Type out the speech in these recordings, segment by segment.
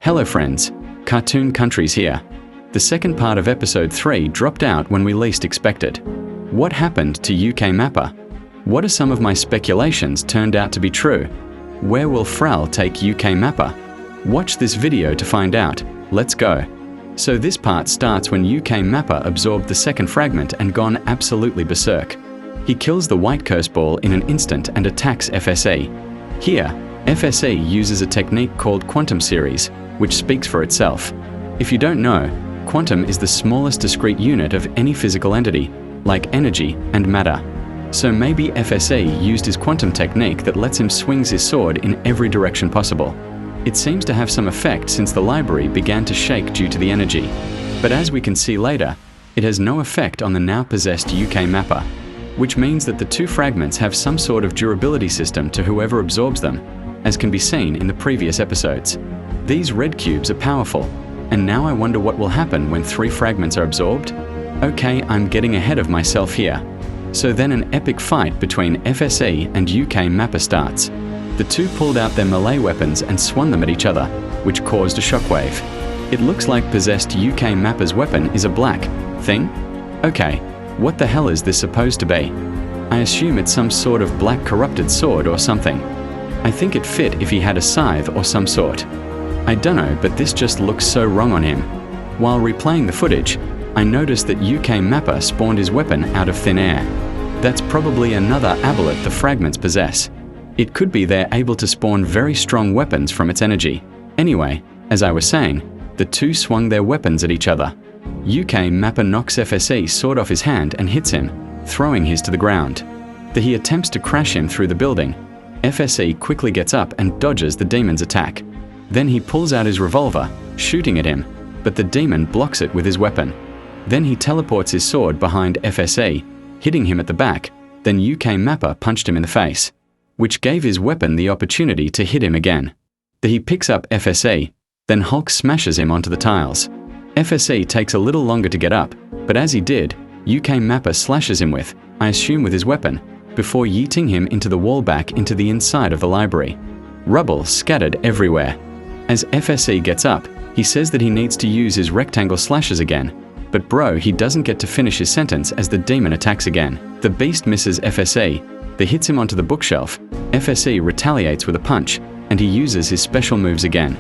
Hello friends, Cartoon Countries here. The second part of episode 3 dropped out when we least expected. What happened to UK Mapper? What are some of my speculations turned out to be true? Where will Frel take UK Mapper? Watch this video to find out. Let's go. So this part starts when UK Mapper absorbed the second fragment and gone absolutely berserk. He kills the white curse ball in an instant and attacks FSE. Here, FSE uses a technique called quantum series, which speaks for itself. If you don't know, quantum is the smallest discrete unit of any physical entity, like energy and matter. So maybe FSE used his quantum technique that lets him swing his sword in every direction possible. It seems to have some effect since the library began to shake due to the energy. But as we can see later, it has no effect on the now possessed UK Mapper, which means that the two fragments have some sort of durability system to whoever absorbs them, as can be seen in the previous episodes. These red cubes are powerful, and now I wonder what will happen when 3 fragments are absorbed? Okay, I'm getting ahead of myself here. So then an epic fight between FSE and UK Mapper starts. The two pulled out their melee weapons and swung them at each other, which caused a shockwave. It looks like possessed UK Mapper's weapon is a black thing? Okay, what the hell is this supposed to be? I assume it's some sort of black corrupted sword or something. I think it fit if he had a scythe or some sort. I dunno, but this just looks so wrong on him. While replaying the footage, I noticed that UK Mapper spawned his weapon out of thin air. That's probably another aboleth the fragments possess. It could be they're able to spawn very strong weapons from its energy. Anyway, as I was saying, the two swung their weapons at each other. UK Mapper knocks FSE sword off his hand and hits him, throwing his to the ground. He attempts to crash him through the building. FSE quickly gets up and dodges the demon's attack. Then he pulls out his revolver, shooting at him, but the demon blocks it with his weapon. Then he teleports his sword behind FSE, hitting him at the back. Then UK Mapper punched him in the face, which gave his weapon the opportunity to hit him again. He picks up FSE, then Hulk smashes him onto the tiles. FSE takes a little longer to get up, but as he did, UK Mapper slashes him with, I assume with his weapon, before yeeting him into the wall back into the inside of the library. Rubble scattered everywhere. As FSE gets up, he says that he needs to use his rectangle slashes again, but bro, he doesn't get to finish his sentence as the demon attacks again. The beast misses FSE, hits him onto the bookshelf. FSE retaliates with a punch, and he uses his special moves again,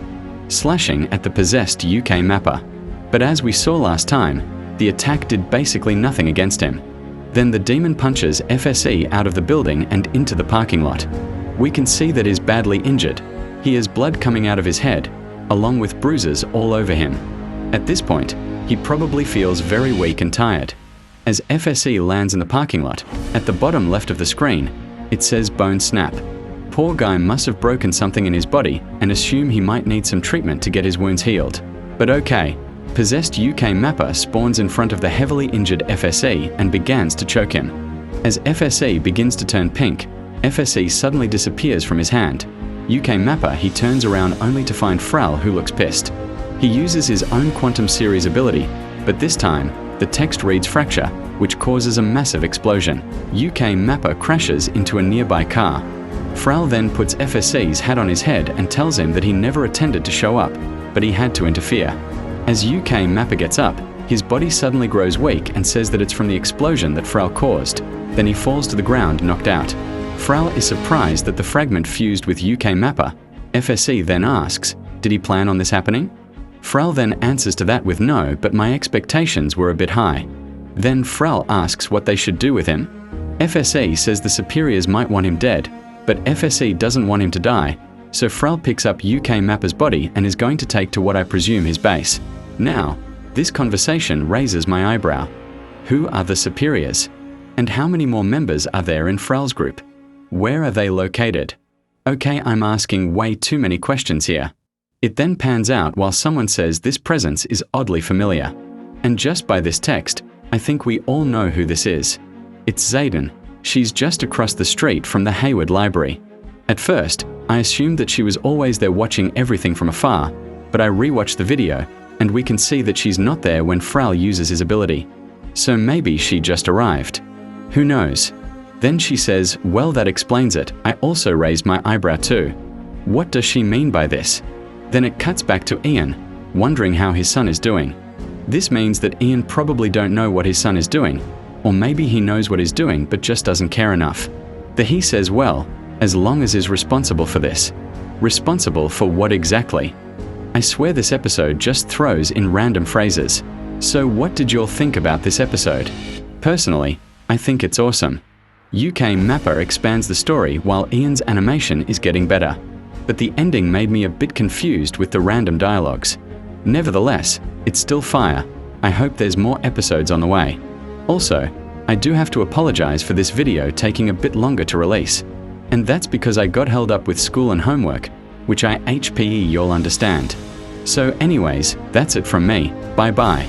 slashing at the possessed UK Mapper. But as we saw last time, the attack did basically nothing against him. Then the demon punches FSE out of the building and into the parking lot. We can see that he's badly injured. He has blood coming out of his head, along with bruises all over him. At this point, he probably feels very weak and tired. As FSE lands in the parking lot, at the bottom left of the screen, it says bone snap. Poor guy must have broken something in his body and assume he might need some treatment to get his wounds healed. But okay, possessed UK Mapper spawns in front of the heavily injured FSE and begins to choke him. As FSE begins to turn pink, FSE suddenly disappears from his hand. UK Mapper, he turns around only to find Frel, who looks pissed. He uses his own quantum series ability, but this time, the text reads fracture, which causes a massive explosion. UK Mapper crashes into a nearby car. Frel then puts FSE's hat on his head and tells him that he never intended to show up, but he had to interfere. As UK Mapper gets up, his body suddenly grows weak and says that it's from the explosion that Frel caused. Then he falls to the ground, knocked out. Frel is surprised that the fragment fused with UK Mapper. FSE then asks, did he plan on this happening? Frel then answers to that with no, but my expectations were a bit high. Then Frel asks what they should do with him. FSE says the superiors might want him dead, but FSE doesn't want him to die, so Frel picks up UK Mapper's body and is going to take to what I presume his base. Now, this conversation raises my eyebrow. Who are the superiors? And how many more members are there in Frel's group? Where are they located? Okay, I'm asking way too many questions here. It then pans out while someone says this presence is oddly familiar. And just by this text, I think we all know who this is. It's Xaden. She's just across the street from the Hayward Library. At first, I assumed that she was always there watching everything from afar, but I rewatched the video, and we can see that she's not there when Frel uses his ability. So maybe she just arrived. Who knows? Then she says, well, that explains it. I also raised my eyebrow too. What does she mean by this? Then it cuts back to Ian, wondering how his son is doing. This means that Ian probably don't know what his son is doing, or maybe he knows what he's doing but just doesn't care enough. The he says, well, as long as is responsible for this. Responsible for what exactly? I swear this episode just throws in random phrases. So what did you all think about this episode? Personally, I think it's awesome. UK Mapper expands the story while Ian's animation is getting better. But the ending made me a bit confused with the random dialogues. Nevertheless, it's still fire. I hope there's more episodes on the way. Also, I do have to apologize for this video taking a bit longer to release. And that's because I got held up with school and homework, which I HPE you'll understand. So anyways, that's it from me. Bye bye.